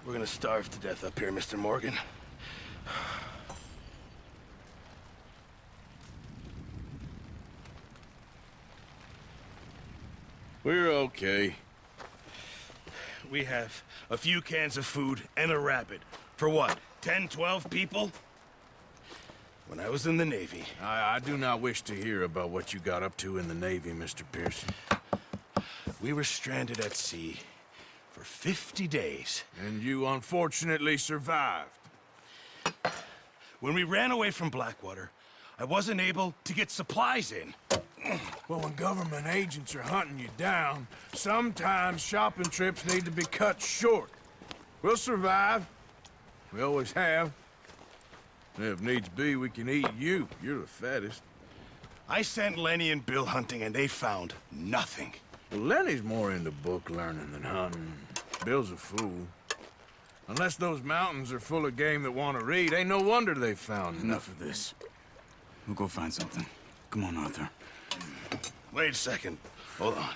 We're gonna starve to death up here, Mr. Morgan. We're okay. We have a few cans of food and a rabbit. For what, 10, 12 people? When I was in the Navy... I do not wish to hear about what you got up to in the Navy, Mr. Pearson. We were stranded at sea for 50 days. And you unfortunately survived. When we ran away from Blackwater, I wasn't able to get supplies in. Well, when government agents are hunting you down, sometimes shopping trips need to be cut short. We'll survive. We always have. If needs be, we can eat you. You're the fattest. I sent Lenny and Bill hunting, and they found nothing. Well, Lenny's more into book learning than hunting. Bill's a fool. Unless those mountains are full of game that want to read, ain't no wonder they found Enough of this. We'll go find something. Come on, Arthur. Wait a second. Hold on.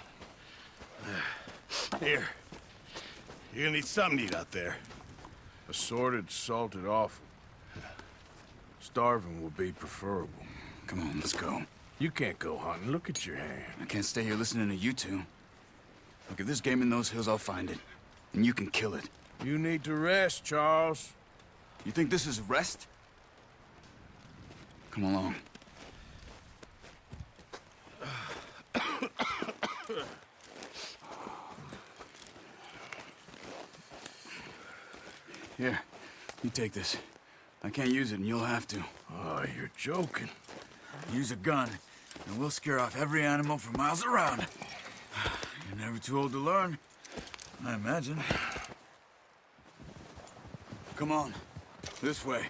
Here. You're gonna need something to eat out there. Assorted, salted offal. Starving would be preferable. Come on, let's go. You can't go hunting. Look at your hand. I can't stay here listening to you two. Look, if there's game in those hills, I'll find it. And you can kill it. You need to rest, Charles. You think this is rest? Come along. Here, you take this. I can't use it, and you'll have to. Oh, you're joking. Use a gun, and we'll scare off every animal for miles around. You're never too old to learn, I imagine. Come on, this way.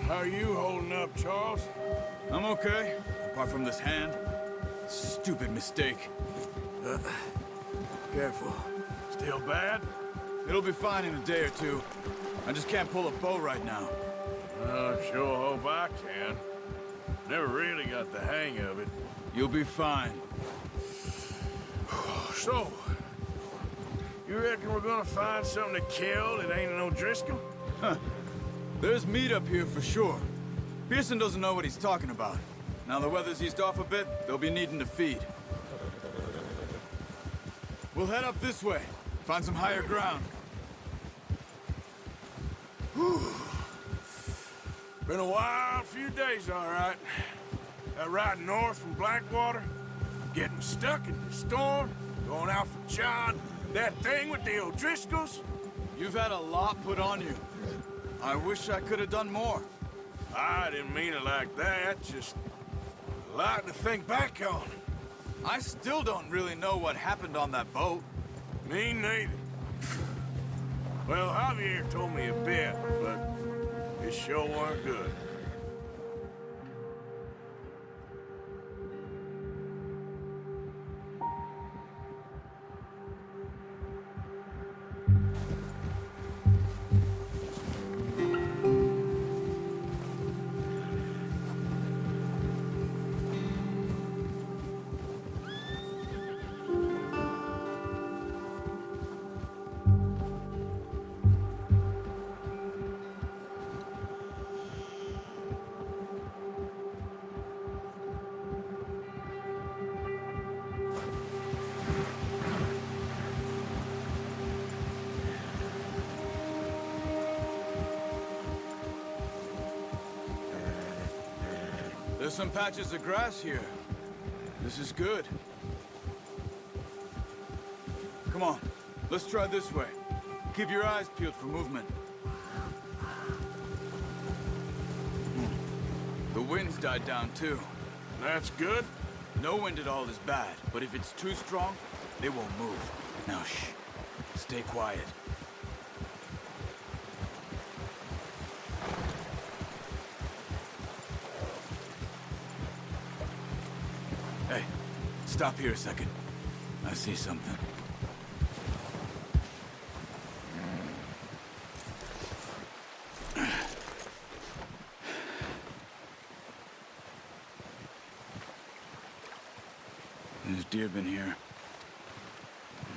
How are you holding up, Charles? I'm okay, apart from this hand. Stupid mistake. Careful. Still bad? It'll be fine in a day or two. I just can't pull a bow right now. I sure hope I can. Never really got the hang of it. You'll be fine. So, you reckon we're gonna find something to kill that ain't no Driscoll? There's meat up here for sure. Pearson doesn't know what he's talking about. Now the weather's eased off a bit, they'll be needing to feed. We'll head up this way. Find some higher ground. Whew. Been a wild few days, all right. That ride north from Blackwater, getting stuck in the storm, going out for John, that thing with the O'Driscolls. You've had a lot put on you. I wish I could have done more. I didn't mean it like that, just a lot to think back on. I still don't really know what happened on that boat. Me neither. Well, Javier told me a bit, but it sure weren't good. There's some patches of grass here. This is good. Come on, let's try this way. Keep your eyes peeled for movement. The wind's died down too. That's good. No wind at all is bad, but if it's too strong, they won't move. Now shh, stay quiet. Hey, stop here a second. I see something. deer been here.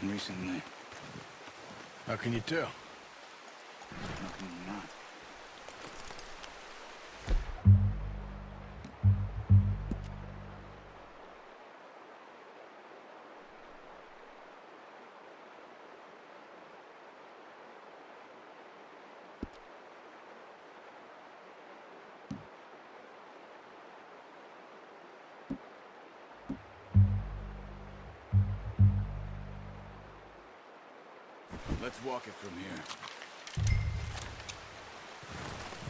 Recently. How can you tell? How can you not? Let's walk it from here.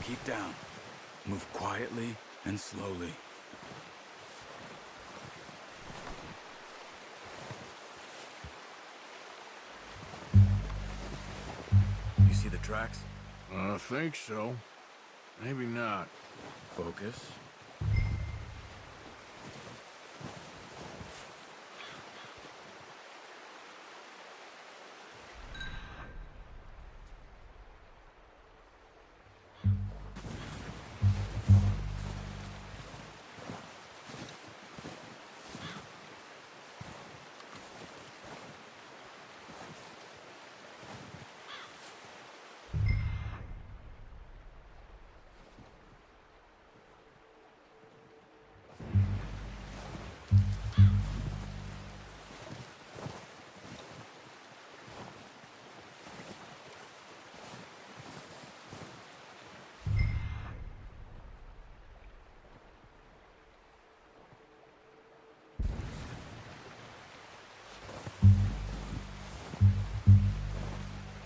Keep down. Move quietly and slowly. You see the tracks? I think so. Maybe not. Focus.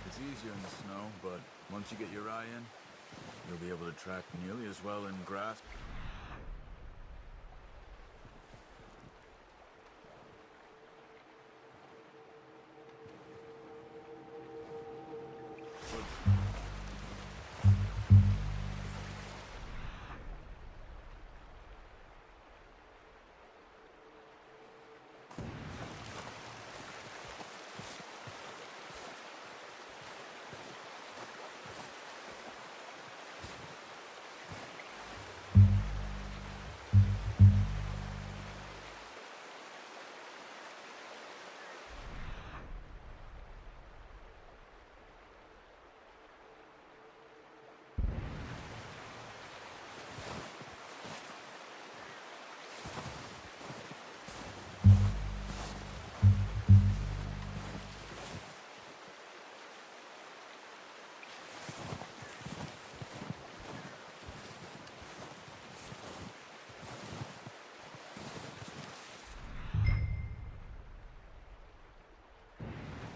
It's easier in the snow, but once you get your eye in, you'll be able to track nearly as well in grass.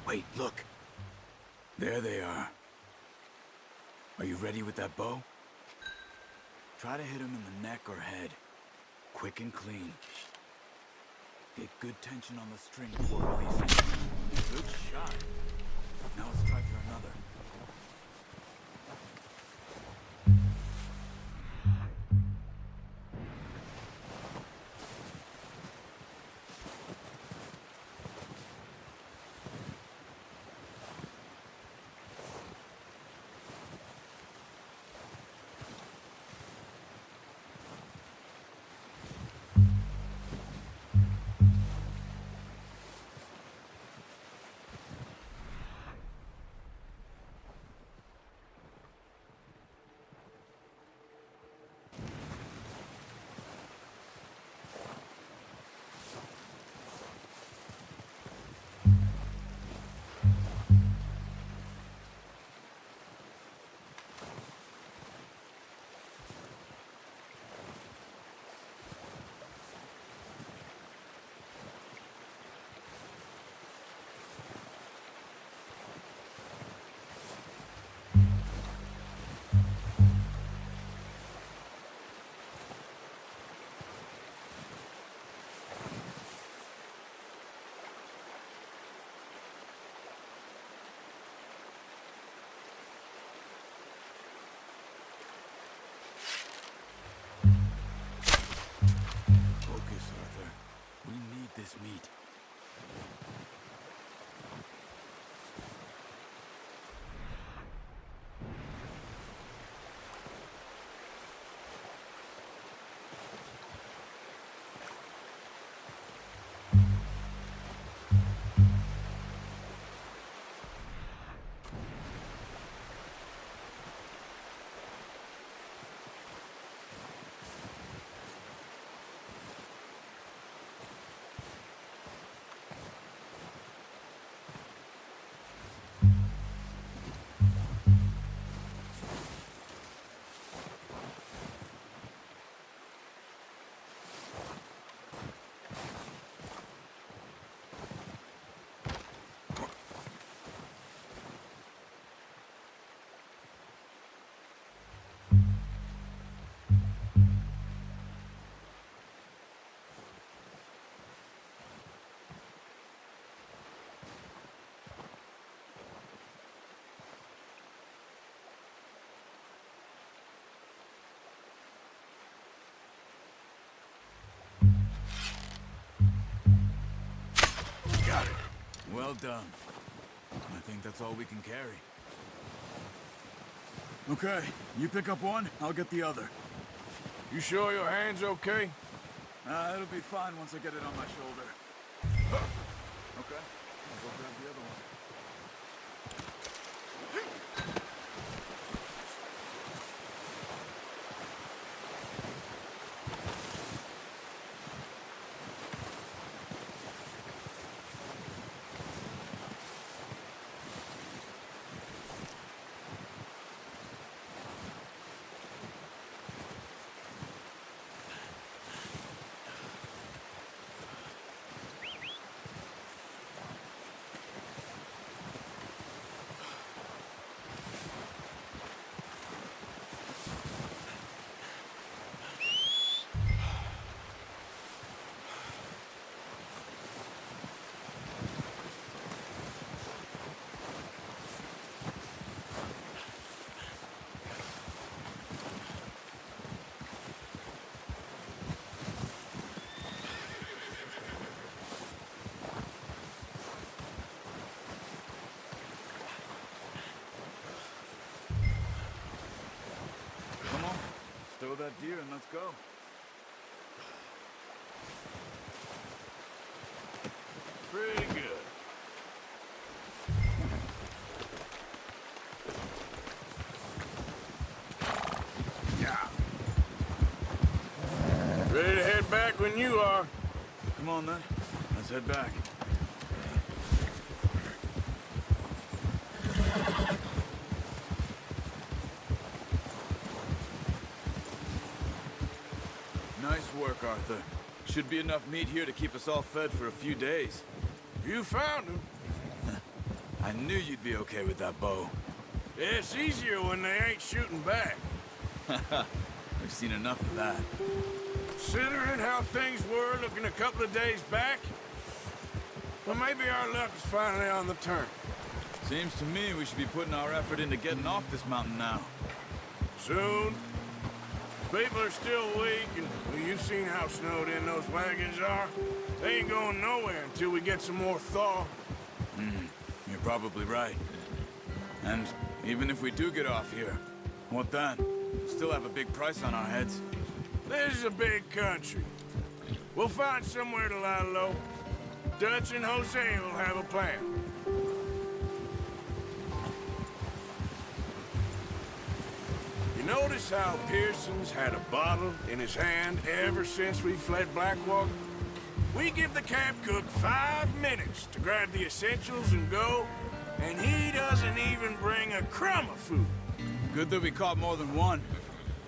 Wait, look. There they are. Are you ready with that bow? Try to hit him in the neck or head. Quick and clean. Get good tension on the string before releasing. Good shot. Now let's try for another. Well done. I think that's all we can carry. Okay, you pick up one, I'll get the other. You sure your hand's okay? It'll be fine once I get it on my shoulder. Okay, I'll go grab the other one. Come on, stow that deer and let's go. Pretty good. Yeah. Ready to head back when you are. Come on then, let's head back. Nice work, Arthur. Should be enough meat here to keep us all fed for a few days. You found him. I knew you'd be okay with that bow. It's easier when they ain't shooting back. We've seen enough of that. Considering how things were looking a couple of days back, well, maybe our luck is finally on the turn. Seems to me we should be putting our effort into getting off this mountain now. Soon. People are still weak, and well, you've seen how snowed in those wagons are. They ain't going nowhere until we get some more thaw. You're probably right. And even if we do get off here, what then? We'll still have a big price on our heads. This is a big country. We'll find somewhere to lie low. Dutch and Jose will have a plan. You notice how Pearson's had a bottle in his hand ever since we fled Blackwater? We give the camp cook 5 minutes to grab the essentials and go, and he doesn't even bring a crumb of food. Good that we caught more than one.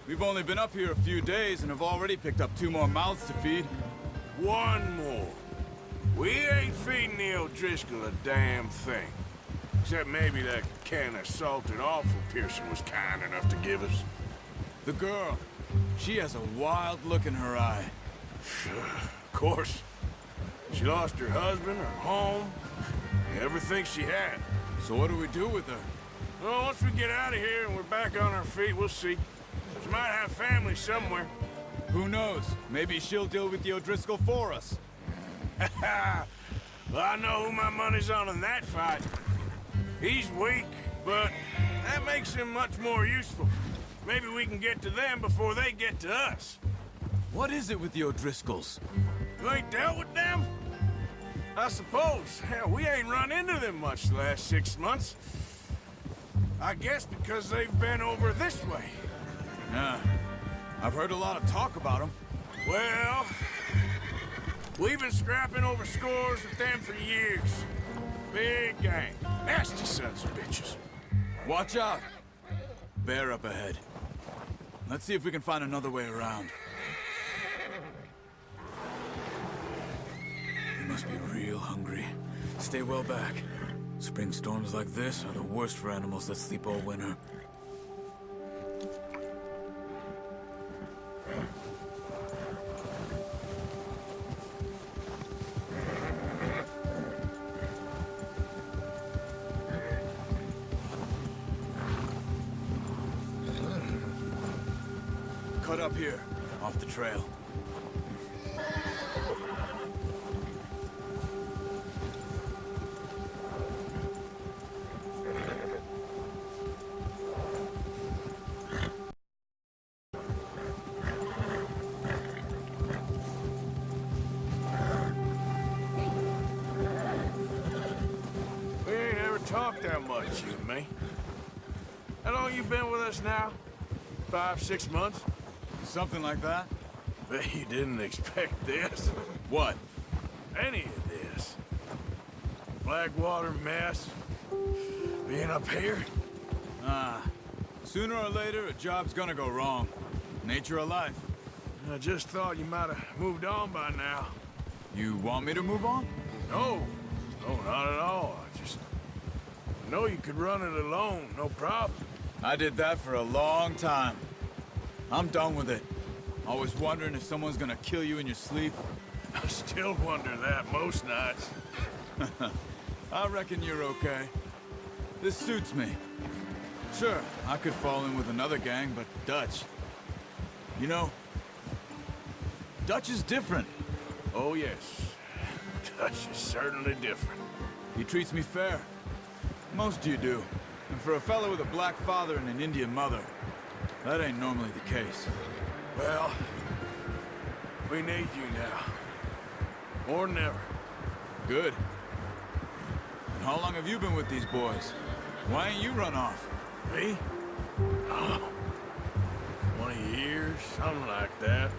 We've only been up here a few days and have already picked up 2 more mouths to feed. One more. We ain't feeding the O'Driscoll a damn thing. Except maybe that can of salted offal Pearson was kind enough to give us. The girl, she has a wild look in her eye. Of course. She lost her husband, her home, everything she had. So what do we do with her? Well, once we get out of here and we're back on our feet, we'll see. She might have family somewhere. Who knows? Maybe she'll deal with the O'Driscoll for us. Well, I know who my money's on in that fight. He's weak, but that makes him much more useful. Maybe we can get to them before they get to us. What is it with the O'Driscolls? You ain't dealt with them? I suppose. Hell, we ain't run into them much the last 6 months. I guess because they've been over this way. Yeah, I've heard a lot of talk about them. Well, we've been scrapping over scores with them for years. Big gang. Nasty sons of bitches. Watch out! Bear up ahead. Let's see if we can find another way around. You must be real hungry. Stay well back. Spring storms like this are the worst for animals that sleep all winter. Cut up here, off the trail. that much, you and me. How long you been with us now? 5, 6 months? Something like that? Bet you didn't expect this. What? Any of this. Blackwater mess. Being up here. Sooner or later, a job's gonna go wrong. Nature of life. I just thought you might have moved on by now. You want me to move on? No. No, not at all. I know you could run it alone, no problem. I did that for a long time. I'm done with it. Always wondering if someone's gonna kill you in your sleep. I still wonder that most nights. I reckon you're okay. This suits me. Sure, I could fall in with another gang, but Dutch... You know, Dutch is different. Oh, yes. Dutch is certainly different. He treats me fair. Most of you do. And for a fellow with a black father and an Indian mother, that ain't normally the case. Well, we need you now. More than ever. Good. And how long have you been with these boys? Why ain't you run off? Me? Oh, 20 years, something like that.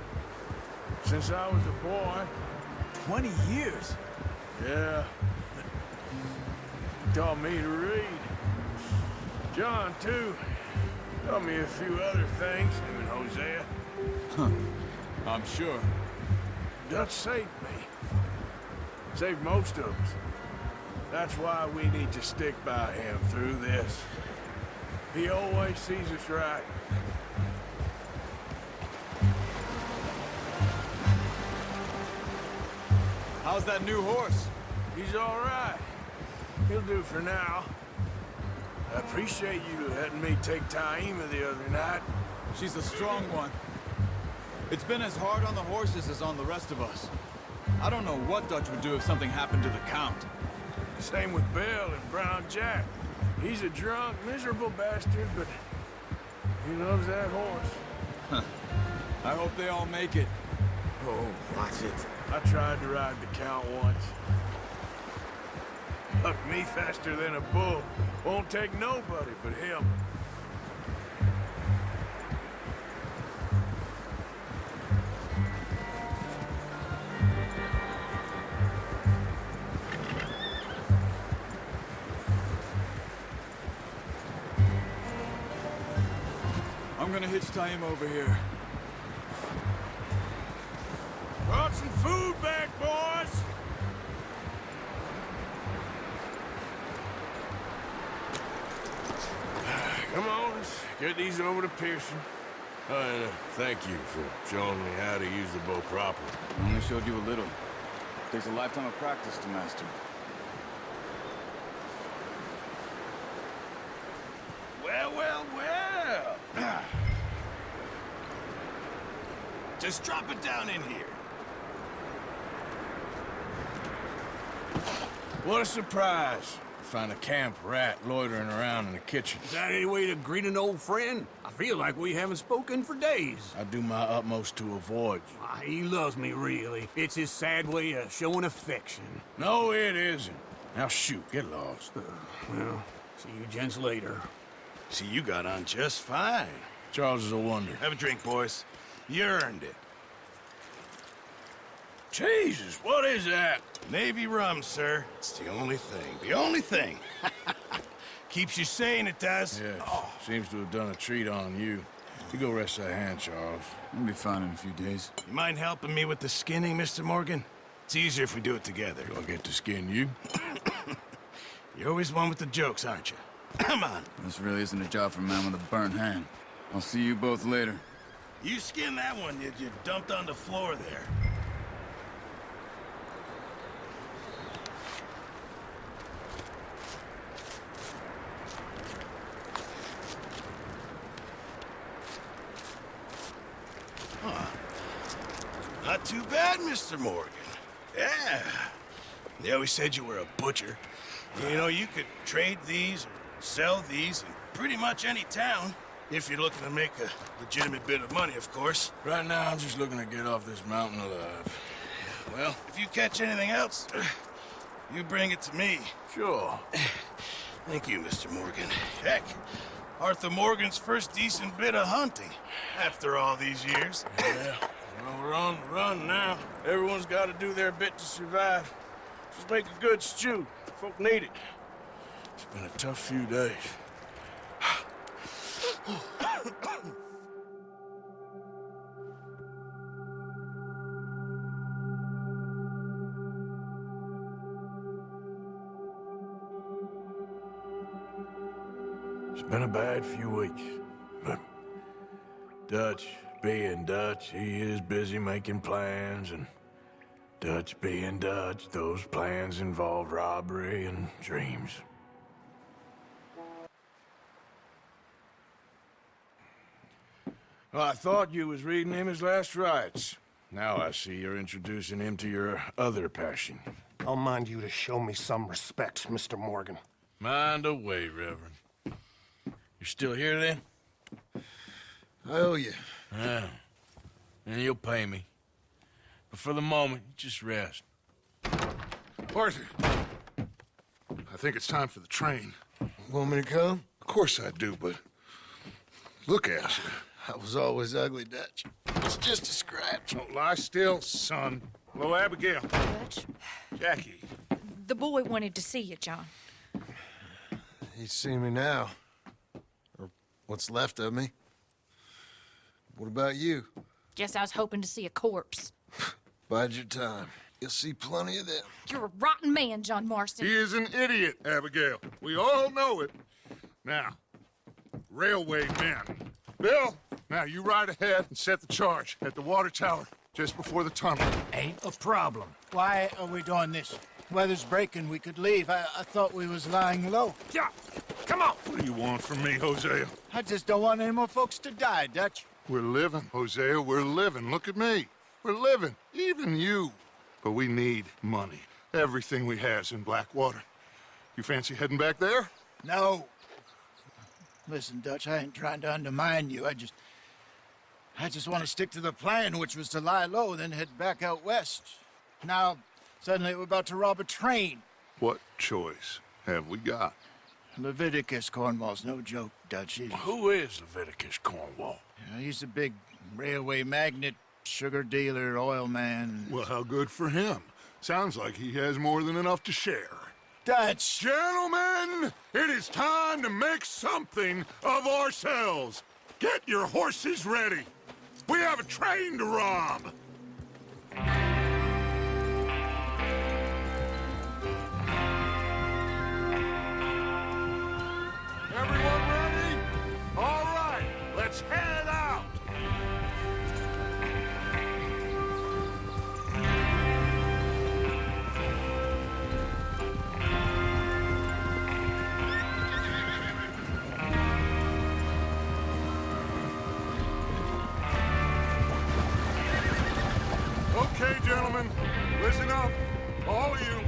Since I was a boy. 20 years? Yeah. He taught me to read. John, too. Taught me a few other things, him and Hosea. I'm sure. Dutch saved me. Saved most of us. That's why we need to stick by him through this. He always sees us right. How's that new horse? He's all right. He'll do for now. I appreciate you letting me take Taima the other night. She's a strong one. It's been as hard on the horses as on the rest of us. I don't know what Dutch would do if something happened to the Count. Same with Bill and Brown Jack. He's a drunk, miserable bastard, but he loves that horse. I hope they all make it. Oh, watch it. I tried to ride the Count once. Bucked me faster than a bull. Won't take nobody but him. I'm gonna hitch Taima over here. Brought some food back, boys! Come on, let's get these over to Pearson. And thank you for showing me how to use the bow properly. I only showed you a little. Takes a lifetime of practice to master. Well, well, well. Just drop it down in here. What a surprise. Find a camp rat loitering around in the kitchen. Is that any way to greet an old friend? I feel like we haven't spoken for days. I do my utmost to avoid you. He loves me, really. It's his sad way of showing affection. No, it isn't. Now shoot, get lost. Well, see you gents later. See, you got on just fine. Charles is a wonder. Have a drink, boys. You earned it. Jesus, what is that? Navy rum, sir. It's the only thing. The only thing. Keeps you sane, it does. Yes, seems to have done a treat on you. You go rest that hand, Charles. We'll be fine in a few days. You mind helping me with the skinning, Mr. Morgan? It's easier if we do it together. Do I get to skin you? You're always one with the jokes, aren't you? Come on. This really isn't a job for a man with a burnt hand. I'll see you both later. You skin that one you dumped on the floor there. Not too bad, Mr. Morgan. Yeah. They always said you were a butcher. You know, you could trade these or sell these in pretty much any town. If you're looking to make a legitimate bit of money, of course. Right now, I'm just looking to get off this mountain alive. Well, if you catch anything else, you bring it to me. Sure. Thank you, Mr. Morgan. Heck, Arthur Morgan's first decent bit of hunting after all these years. Yeah, well, we're on the run now. Everyone's got to do their bit to survive. Just make a good stew. Folk need it. It's been a tough few days. It's been a bad few weeks, but Dutch being Dutch, he is busy making plans, and Dutch being Dutch, those plans involve robbery and dreams. Well, I thought you was reading him his last rites. Now I see you're introducing him to your other passion. I'll mind you to show me some respect, Mr. Morgan. Mind away, Reverend. You're still here, then? I owe you. Yeah. And you'll pay me. But for the moment, just rest. Arthur, I think it's time for the train. Want me to come? Of course I do, but look at you. I was always ugly, Dutch. It's just a scratch. Don't lie still, son. Hello, Abigail. Dutch, Jackie. the boy wanted to see you, John. He's seen me now. Or what's left of me. What about you? Guess I was hoping to see a corpse. Bide your time. You'll see plenty of them. You're a rotten man, John Marston. He is an idiot, Abigail. We all know it. Now, railway men. Bill, now you ride ahead and set the charge at the water tower just before the tunnel. Ain't a problem. Why are we doing this? Weather's breaking. We could leave. I thought we was lying low. Yeah, come on. What do you want from me, Hosea? I just don't want any more folks to die, Dutch. We're living, Hosea. We're living. Look at me. We're living. Even you. But we need money. Everything we has in Blackwater. You fancy heading back there? No. Listen, Dutch, I ain't trying to undermine you. I just want to stick to the plan, which was to lie low, then head back out west. Now, suddenly we're about to rob a train. What choice have we got? Leviticus Cornwall's no joke, Dutch. Who is Leviticus Cornwall? He's a big railway magnate, sugar dealer, oil man. Well, how good for him. Sounds like he has more than enough to share. Dutch! Gentlemen, it is time to make something of ourselves. Get your horses ready. We have a train to rob. Everyone ready? All right, let's head out. Okay, gentlemen, listen up, all of you.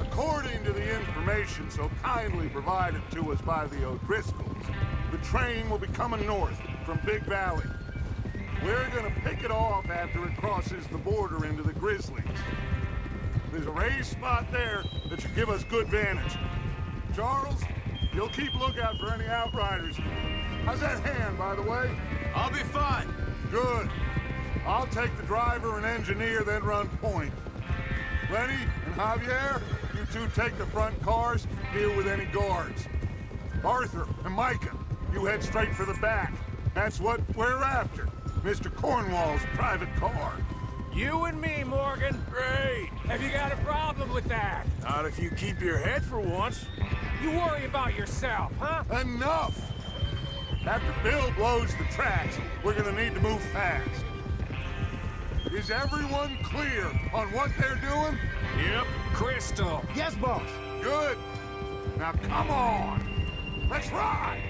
According to the information so kindly provided to us by the O'Driscolls, the train will be coming north from Big Valley. We're gonna pick it off after it crosses the border into the Grizzlies. There's a raised spot there that should give us good vantage. Charles, you'll keep lookout for any outriders. How's that hand, by the way? I'll be fine. Good. I'll take the driver and engineer, then run point. Lenny and Javier, you two take the front cars, deal with any guards. Arthur and Micah, you head straight for the back. That's what we're after. Mr. Cornwall's private car. You and me, Morgan. Great. Have you got a problem with that? Not if you keep your head for once. You worry about yourself, huh? Enough! After Bill blows the tracks, we're gonna need to move fast. Is everyone clear on what they're doing? Yep. Crystal. Yes, boss. Good. Now come on. Let's ride.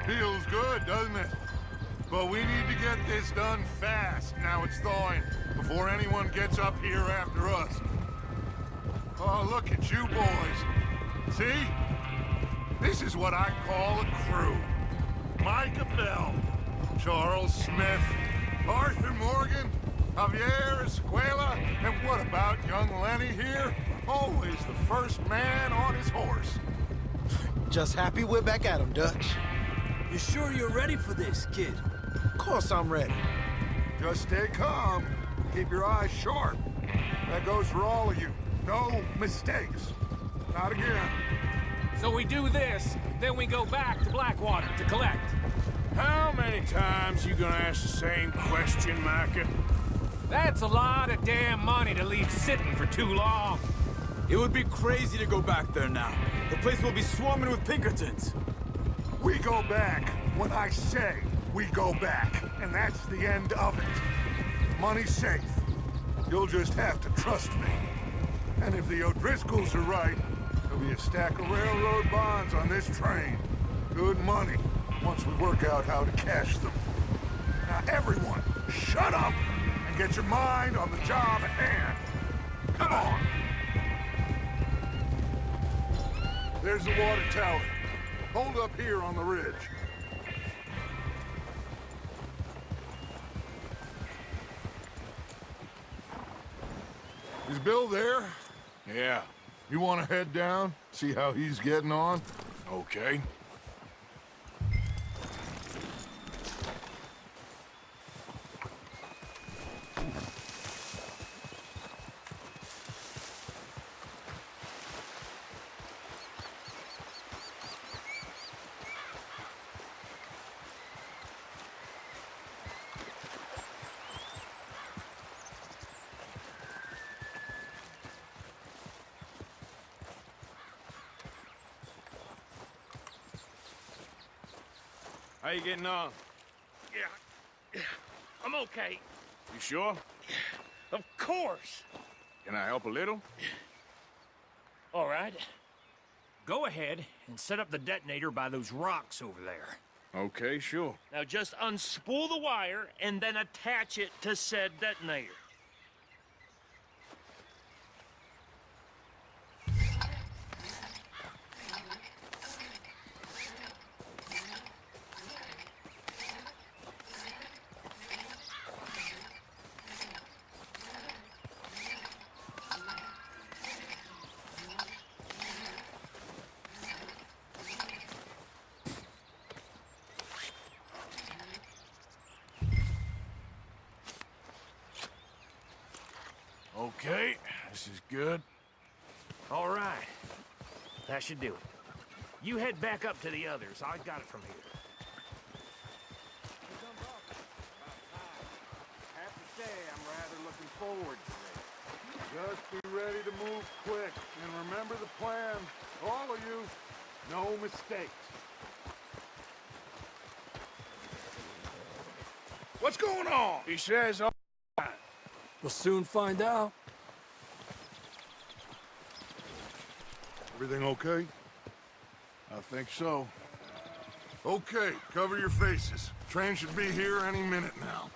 Feels good, doesn't it? But we need to get this done fast. Now it's thawing, before anyone gets up here after us. Oh, look at you boys. See? This is what I call a crew. Micah Bell, Charles Smith, Arthur Morgan, Javier Escuela, and what about young Lenny here? Always the first man on his horse. Just happy we're back at 'em, Dutch. You sure you're ready for this, kid? Of course I'm ready. Just stay calm. Keep your eyes sharp. That goes for all of you. No mistakes. Not again. So we do this, then we go back to Blackwater to collect. How many times you gonna ask the same question, Micah? That's a lot of damn money to leave sitting for too long. It would be crazy to go back there now. The place will be swarming with Pinkertons. We go back when I say we go back, and that's the end of it. Money's safe. You'll just have to trust me. And if the O'Driscolls are right, there'll be a stack of railroad bonds on this train. Good money, once we work out how to cash them. Now everyone, shut up and get your mind on the job at hand. Come on. There's the water tower. Hold up here on the ridge. Is Bill there? Yeah, You want to head down? See how he's getting on? okay. How you getting on? Yeah, I'm okay. You sure? Of course. Can I help a little? All right. Go ahead and set up the detonator by those rocks over there. Okay, sure. Now just unspool the wire and then attach it to said detonator. Okay, this is good. All right. That should do it. You head back up to the others. I got it from here. I have to say, I'm rather looking forward to it. Just be ready to move quick, and remember the plan. All of you, no mistakes. What's going on? He says all We'll soon find out. Everything okay? I think so. Okay, cover your faces. Train should be here any minute now.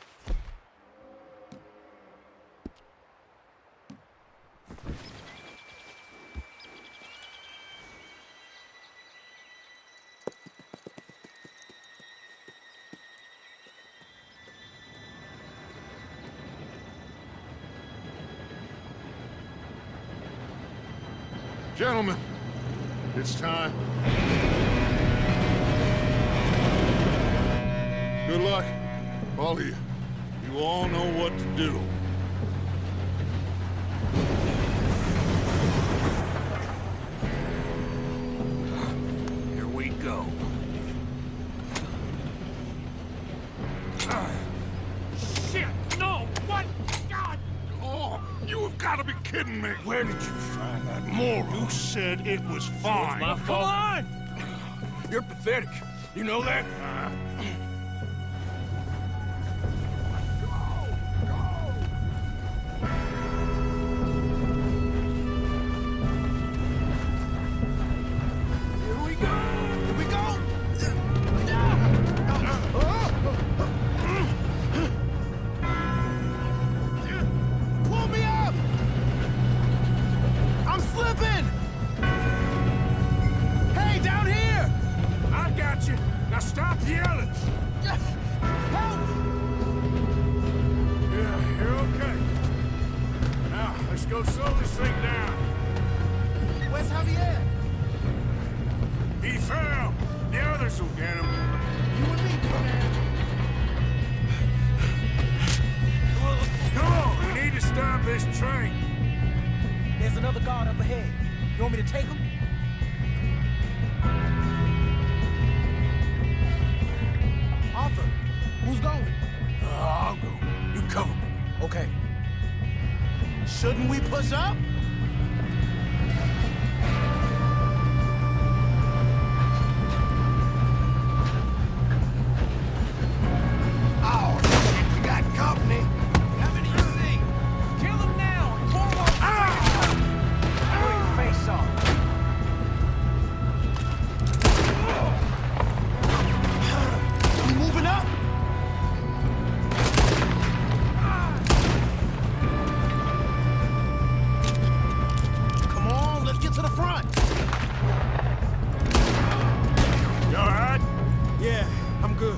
Gentlemen, it's time. Good luck, all of you. You all know what to do. Here we go. Shit! No! What? God! Oh, you have got to be kidding me. Where did you find that moral? You said it was fine. My fault. on! You're pathetic. You know that? Here we go! Here we go! violence! Help! Yeah, you're okay. Now, let's go slow this thing down. Where's Javier? He fell. The others will get him. You and me, man. Come on, we need to stop this train. There's another guard up ahead. You want me to take him? Arthur, who's going? I'll go. You cover me. Okay. Shouldn't we push up? Oh, shit, you got company. How many you see? Kill them now and pull them off. Blow your face off. We moving up? Come on, let's get to the front. You all right? Yeah, I'm good.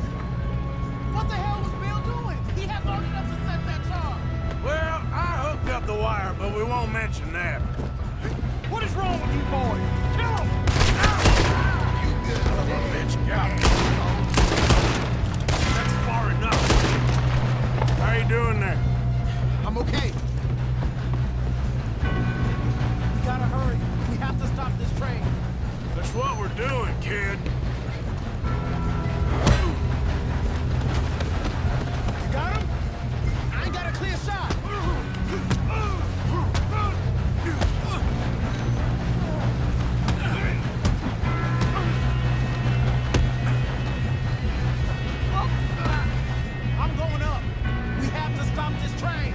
What the hell was Bill doing? He had long enough to set that charge. Well, I hooked up the wire, but we won't mention that. What is wrong with you boys? Kill them! You good son of a bitch. Got me. That's far enough. How you doing there? I'm okay. We gotta hurry. We have to stop this train. That's what we're doing, kid. You got him? I ain't got a clear shot. I'm going up. We have to stop this train.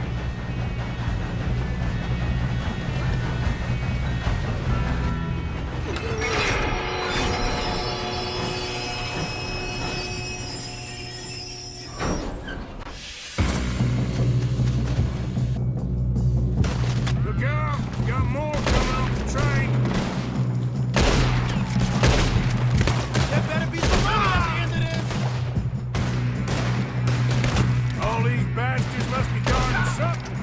Look out! Got more coming off the train. There better be some money at the end of this. All these bastards must be guarding something.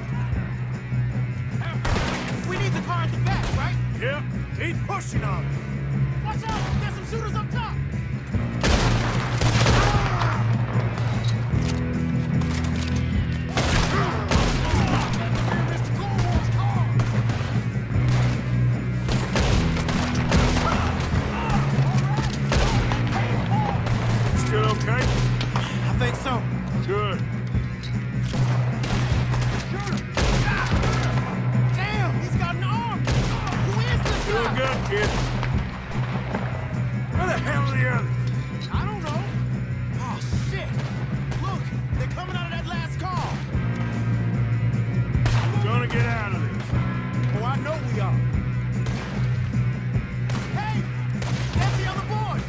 We need the car at the back, right? Yep, keep pushing on it. Watch out! There's some shooters up top! Still okay? I think so. Good. Damn, he's got an arm! Who is this Doing guy? good, kid. Where the hell are the others? I don't know. Oh, shit! Look, they're coming out of that last car. We're gonna get out of this. Oh, I know we are. Hey! That's the other boys!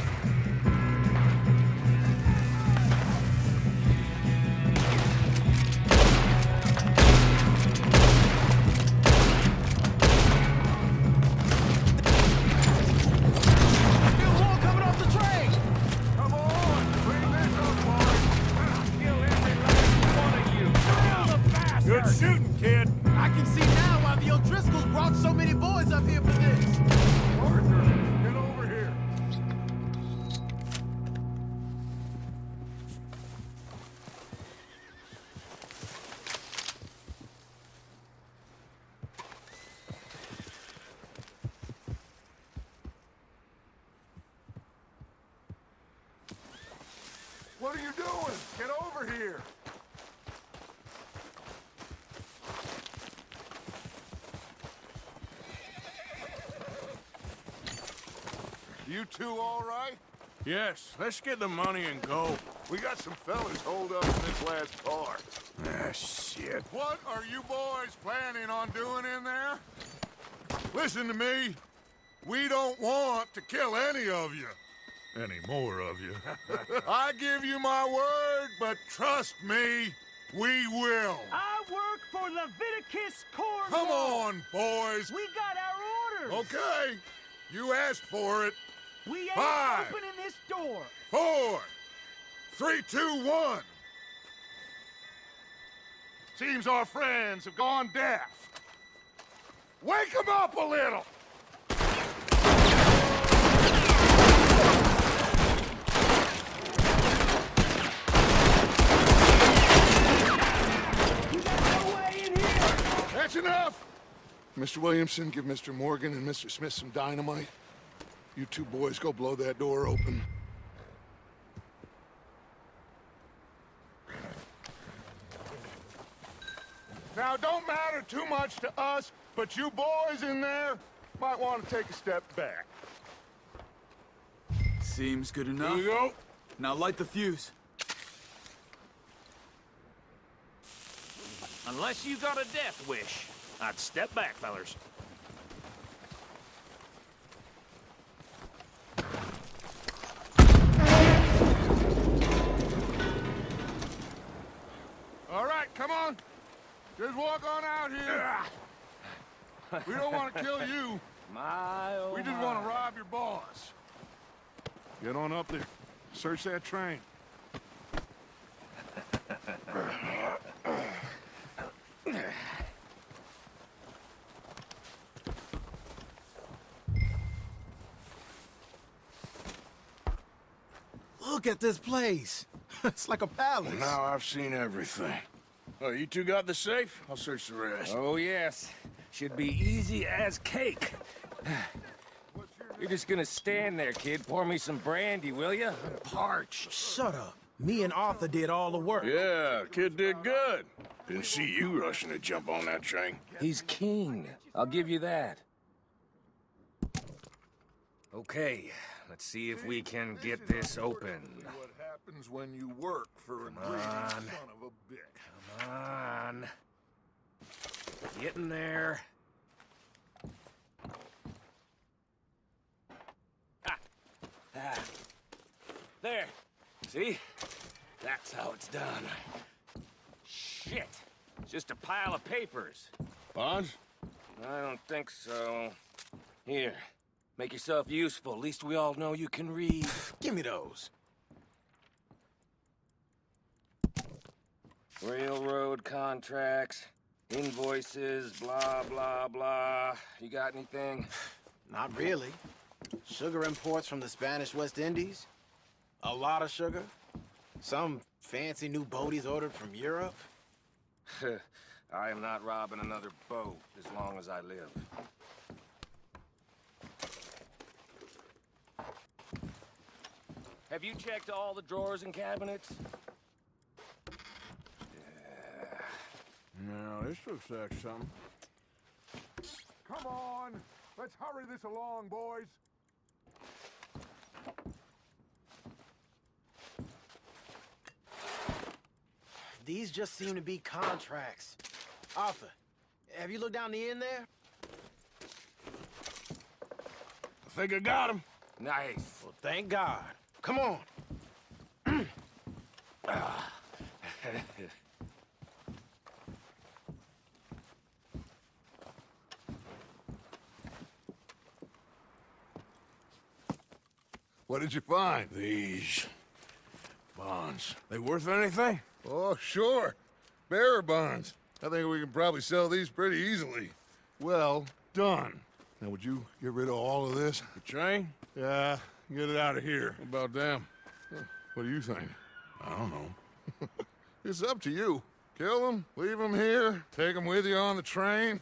Still more coming off the train! Come on, bring this up, boys. Kill every last one of you. Kill the bastards. Good shooting, kid. I can see now why the O'Driscolls brought so many boys up here for this. Arthur, get over here. What are you doing? Get over here. You two all right? Yes, let's get the money and go. We got some fellas holed up in this last car. Ah, shit. What are you boys planning on doing in there? Listen to me. We don't want to kill any of you. Any more of you. I give you my word, but trust me, we will. I work for Leviticus Corps. Come on, boys. We got our orders. Okay. You asked for it. We ain't 5, opening this door. 4, 3, 2, 1. Seems our friends have gone deaf. Wake them up a little! That's enough! Mr. Williamson, give Mr. Morgan and Mr. Smith some dynamite. You two boys go blow that door open. Now, don't matter too much to us, but you boys in there might want to take a step back. Seems good enough. Here we go. Now light the fuse. Unless you got a death wish, I'd step back, fellers. All right, come on. Just walk on out here. We don't want to kill you. We just want to rob your boss. Get on up there. Search that train. Look at this place. It's like a palace. Now I've seen everything. Oh, you two got the safe? I'll search the rest. Oh, yes. Should be easy as cake. You're just gonna stand there, kid. Pour me some brandy, will you? I'm parched. Shut up. Me and Arthur did all the work. Yeah, kid did good. Didn't see you rushing to jump on that train. He's keen. I'll give you that. Okay, let's see if we can get this open. What happens when you work for a greedy son of a bitch? Come on. Get in there. Ah. There. See? That's how it's done. Shit. It's just a pile of papers. Bonds? I don't think so. Here. Make yourself useful. At least we all know you can read. Give me those. Railroad contracts, invoices, blah, blah, blah. You got anything? Not really. Sugar imports from the Spanish West Indies. A lot of sugar. Some fancy new boat he's ordered from Europe. I am not robbing another boat as long as I live. Have you checked all the drawers and cabinets? No, this looks like something. Come on. Let's hurry this along, boys. These just seem to be contracts. Arthur, have you looked down the end there? I think I got him. Nice. Well, thank God. Come on. What did you find? These bonds. They worth anything? Oh, sure. Bearer bonds. I think we can probably sell these pretty easily. Well done. Now, would you get rid of all of this? The train? Yeah, get it out of here. What about them? What do you think? I don't know. It's up to you. Kill them, leave them here, take them with you on the train.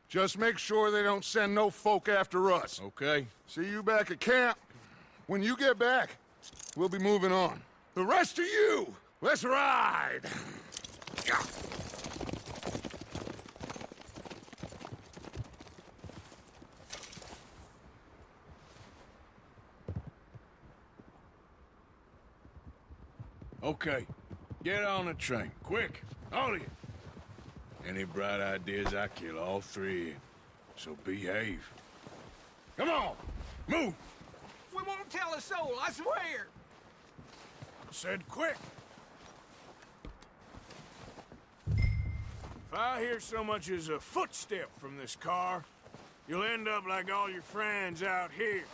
Just make sure they don't send no folk after us. Okay. See you back at camp. When you get back, we'll be moving on. The rest of you, let's ride! Okay. Get on the train. Quick. All of you. Any bright ideas, I kill all three of you. So behave. Come on! Move! We won't tell a soul, I swear! I said quick! If I hear so much as a footstep from this car, you'll end up like all your friends out here.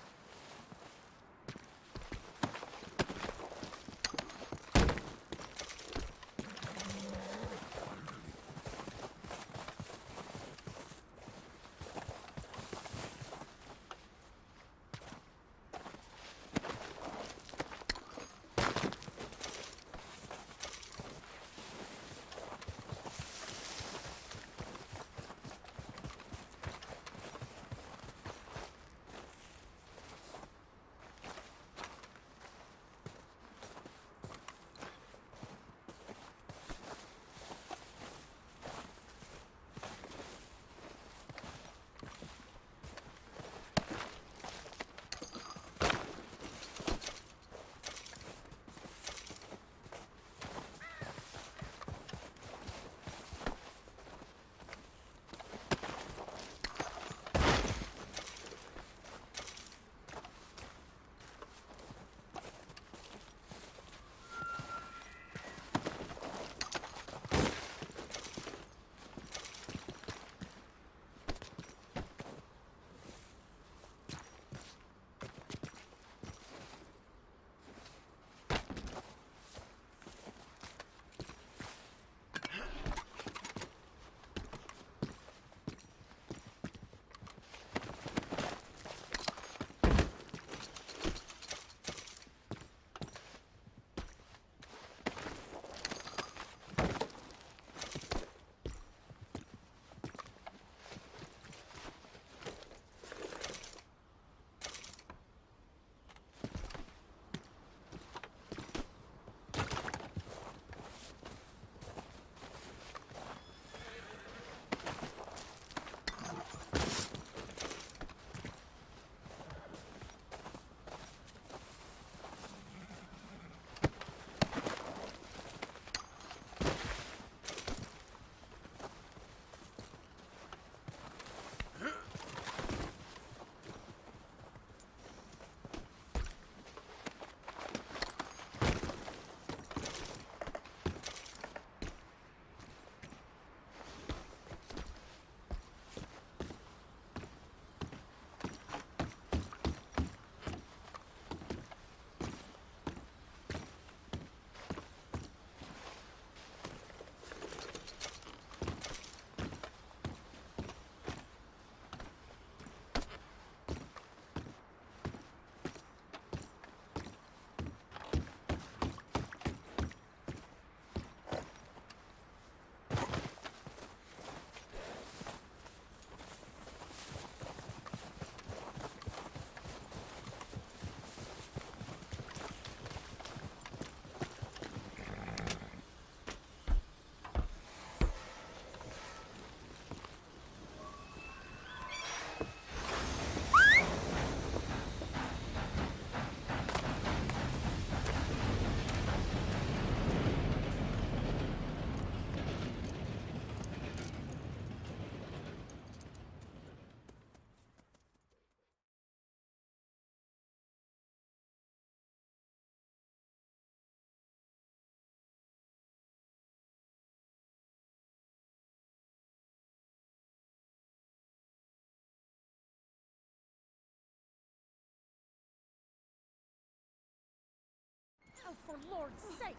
Lord's sake!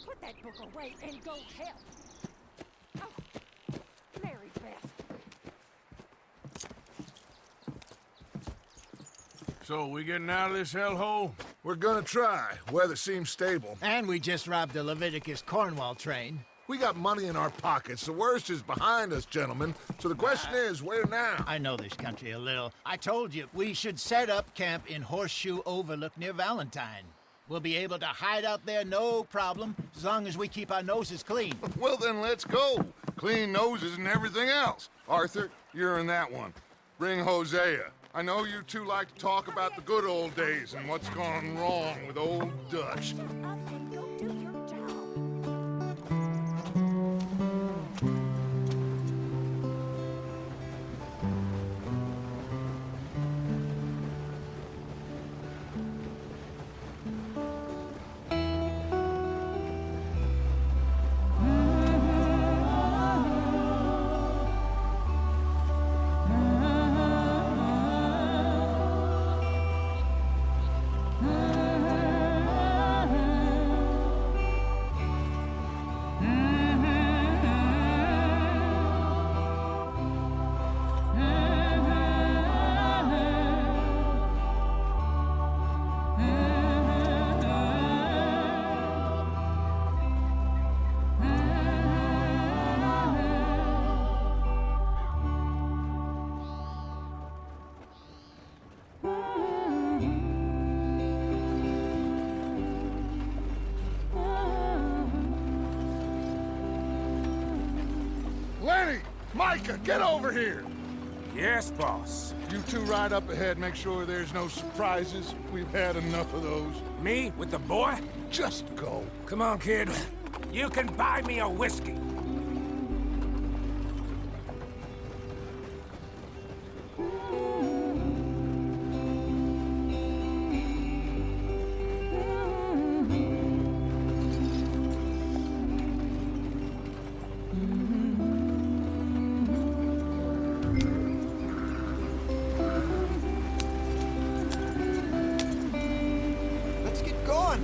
Put that book away and go help! Oh, Mary Beth. So, we getting out of this hellhole? We're gonna try. Weather seems stable. And we just robbed the Leviticus Cornwall train. We got money in our pockets. The worst is behind us, gentlemen. So the question is, where now? I know this country a little. I told you, we should set up camp in Horseshoe Overlook near Valentine. We'll be able to hide out there, no problem, as long as we keep our noses clean. Well, then let's go. Clean noses and everything else. Arthur, you're in that one. Bring Hosea. I know you two like to talk about the good old days and what's gone wrong with old Dutch. Lenny! Micah, get over here! Yes, boss. You two ride up ahead, make sure there's no surprises. We've had enough of those. Me? With the boy? Just go. Come on, kid. You can buy me a whiskey.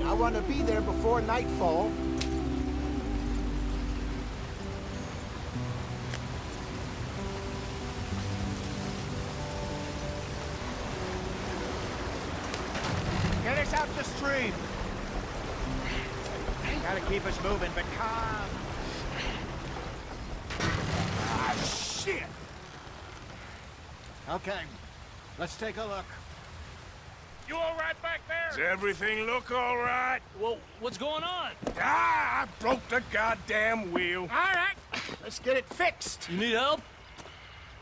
I want to be there before nightfall. Get us out the stream. Gotta keep us moving, but calm. Ah, shit! Okay, let's take a look. You all right back there? Does everything look all right? Well, what's going on? Ah, I broke the goddamn wheel. All right, let's get it fixed. You need help?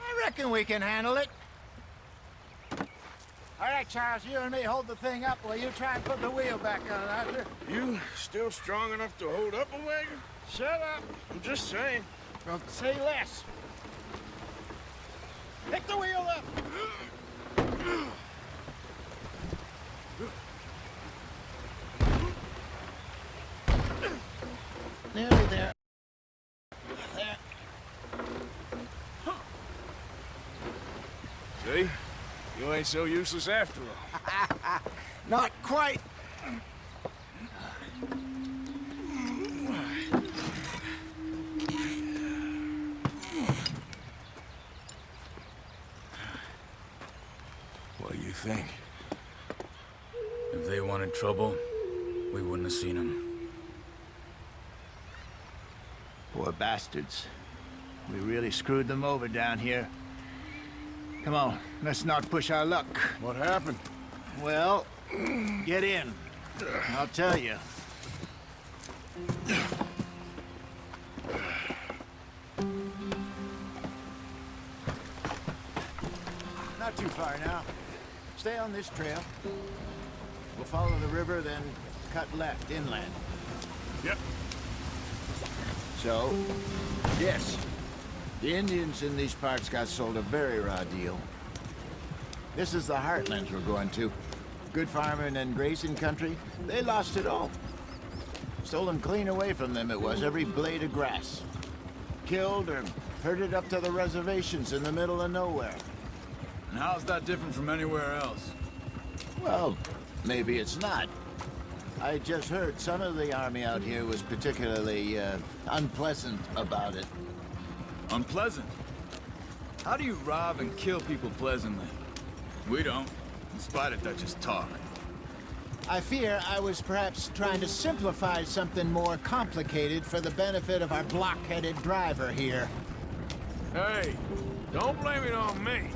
I reckon we can handle it. All right, Charles, you and me hold the thing up while you try and put the wheel back on, Arthur. You still strong enough to hold up a wagon? Shut up. I'm just saying. Well, say less. Pick the wheel up. Nearly there. There. See? You ain't so useless after all. Not quite. What do you think? If they wanted trouble, we wouldn't have seen them. Poor bastards. We really screwed them over down here. Come on, let's not push our luck. What happened? Well, get in. I'll tell you. Not too far now. Stay on this trail. We'll follow the river, then cut left inland. Yep. So, yes, the Indians in these parts got sold a very raw deal. This is the heartlands we're going to. Good farming and grazing country, they lost it all. Stolen clean away from them it was, every blade of grass. Killed or herded up to the reservations in the middle of nowhere. And how's that different from anywhere else? Well, maybe it's not. I just heard some of the army out here was particularly unpleasant about it. Unpleasant? How do you rob and kill people pleasantly? We don't, in spite of Dutch's talk. I fear I was perhaps trying to simplify something more complicated for the benefit of our block-headed driver here. Hey, don't blame it on me.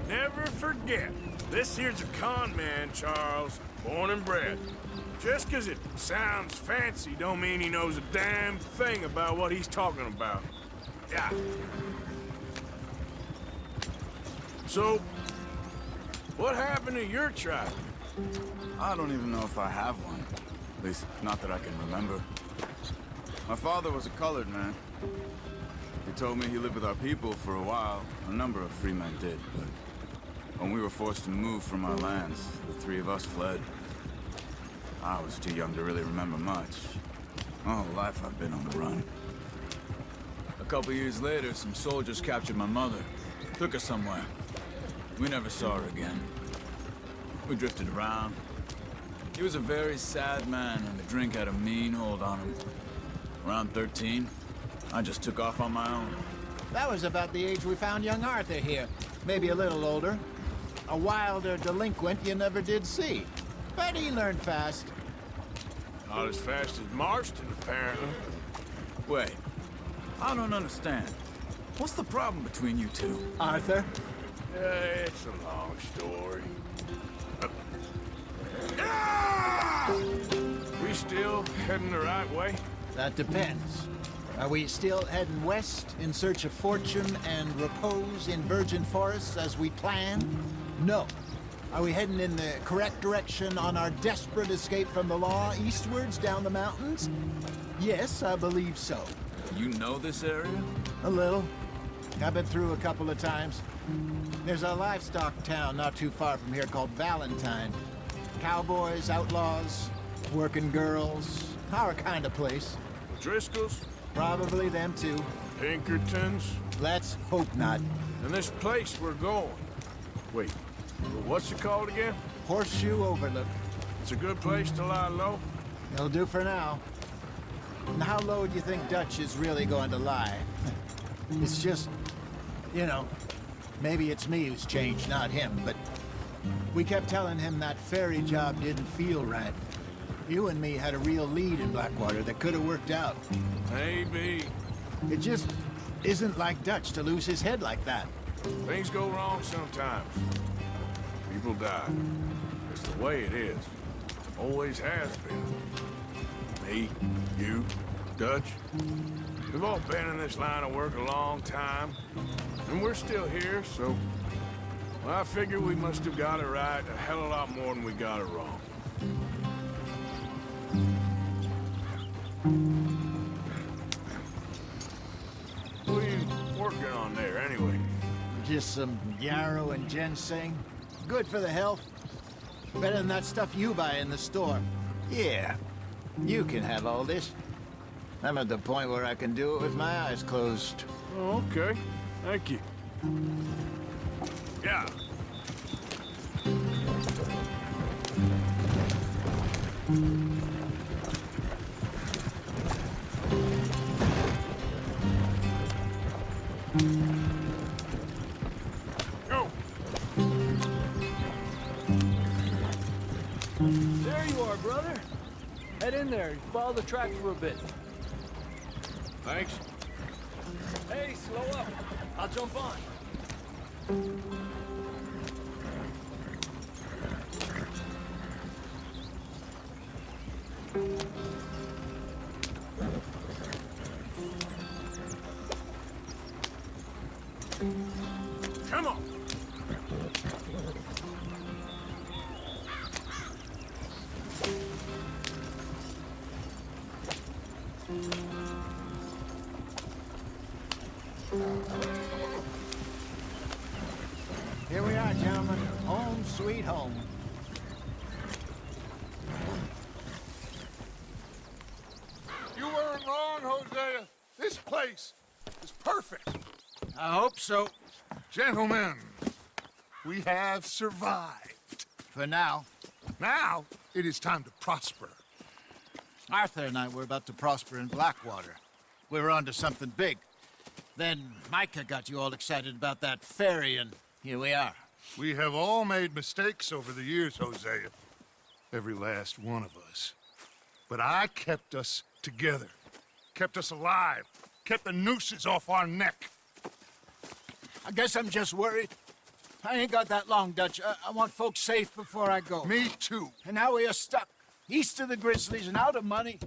Never forget, this here's a con man, Charles, born and bred. Just 'cause it sounds fancy don't mean he knows a damn thing about what he's talking about. Yeah. So, what happened to your tribe? I don't even know if I have one. At least, not that I can remember. My father was a colored man. He told me he lived with our people for a while. A number of free men did, but when we were forced to move from our lands, the three of us fled. I was too young to really remember much. My whole life I've been on the run. A couple years later, some soldiers captured my mother. Took her somewhere. We never saw her again. We drifted around. He was a very sad man, and the drink had a mean hold on him. Around 13, I just took off on my own. That was about the age we found young Arthur here. Maybe a little older. A wilder delinquent you never did see. But he learned fast. Not as fast as Marston, apparently. Wait, I don't understand. What's the problem between you two? Arthur? It's a long story. We still heading the right way? That depends. Are we still heading west in search of fortune and repose in virgin forests as we planned? No. Are we heading in the correct direction on our desperate escape from the law eastwards down the mountains? Yes, I believe so. You know this area? A little. I've been through a couple of times. There's a livestock town not too far from here called Valentine. Cowboys, outlaws, working girls, our kind of place. Driscolls? Probably them too. Pinkertons? Let's hope not. And this place we're going. Wait, what's it called again? Horseshoe Overlook. It's a good place to lie low? It'll do for now. And how low do you think Dutch is really going to lie? It's just, you know, maybe it's me who's changed, not him, but we kept telling him that ferry job didn't feel right. You and me had a real lead in Blackwater that could have worked out. Maybe. It just isn't like Dutch to lose his head like that. Things go wrong sometimes. People die. It's the way it is. Always has been. Me, you, Dutch. We've all been in this line of work a long time. And we're still here, so... Well, I figure we must have got it right a hell of a lot more than we got it wrong. What are you working on there, anyway? Just some yarrow and ginseng. Good for the health. Better than that stuff you buy in the store. Yeah, you can have all this. I'm at the point where I can do it with my eyes closed. Oh, okay. Thank you. Yeah. Go. There you are, brother. Head in there and follow the track for a bit. Thanks. Hey, slow up. I'll jump on. Come on. Here we are, gentlemen. Home sweet home. You weren't wrong, Hosea. This place is perfect. I hope so. Gentlemen, we have survived. For now. Now, it is time to prosper. Arthur and I were about to prosper in Blackwater. We were onto something big. Then Micah got you all excited about that ferry, and here we are. We have all made mistakes over the years, Hosea. Every last one of us. But I kept us together. Kept us alive. Kept the nooses off our neck. I guess I'm just worried. I ain't got that long, Dutch. I want folks safe before I go. Me too. And now we are stuck, east of the Grizzlies and out of money,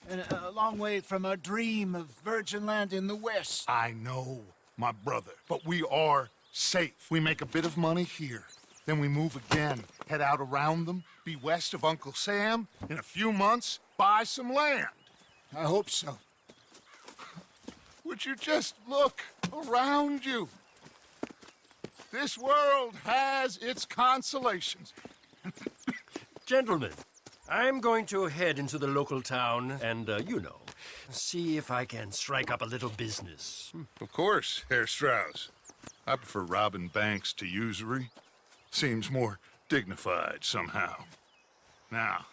and a long way from our dream of virgin land in the west. I know, my brother, but we are safe. We make a bit of money here. Then we move again, head out around them, be west of Uncle Sam. In a few months, buy some land. I hope so. Would you just look around you? This world has its consolations. Gentlemen, I'm going to head into the local town and, see if I can strike up a little business. Of course, Herr Strauss. I prefer robbing banks to usury. Seems more dignified somehow. Now,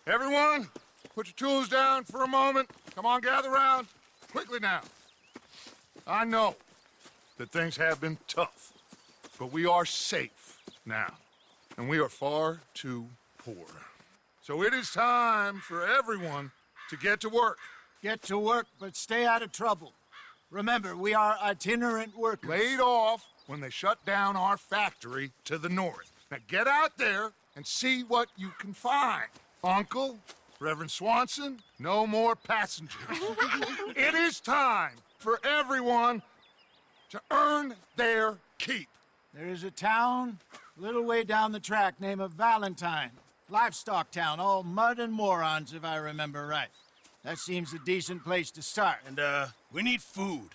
everyone, put your tools down for a moment. Come on, gather round. Quickly now. I know that things have been tough, but we are safe now, and we are far too poor. So it is time for everyone to get to work. Get to work, but stay out of trouble. Remember, we are itinerant workers. Laid off when they shut down our factory to the north. Now get out there and see what you can find. Uncle, Reverend Swanson, no more passengers. It is time for everyone to earn their keep. There is a town a little way down the track named Valentine. Livestock town, all mud and morons, if I remember right. That seems a decent place to start. And, we need food.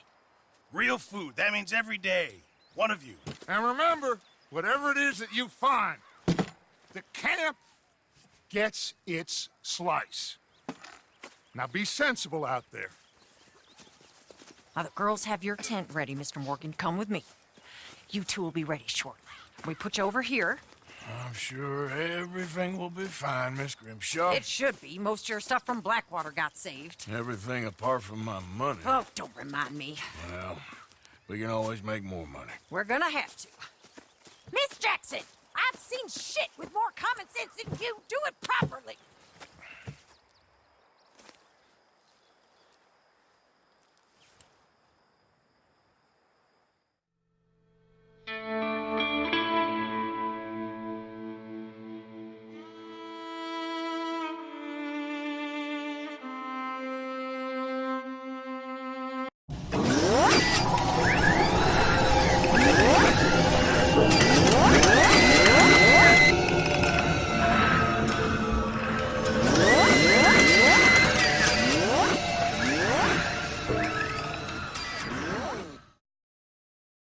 Real food. That means every day. One of you. And remember, whatever it is that you find, the camp gets its slice. Now be sensible out there. Now, the girls have your tent ready, Mr. Morgan. Come with me. You two will be ready shortly. We put you over here. I'm sure everything will be fine, Miss Grimshaw. It should be. Most of your stuff from Blackwater got saved. Everything apart from my money. Oh, don't remind me. Well, we can always make more money. We're gonna have to. Miss Jackson, I've seen shit with more common sense than you. Do it properly.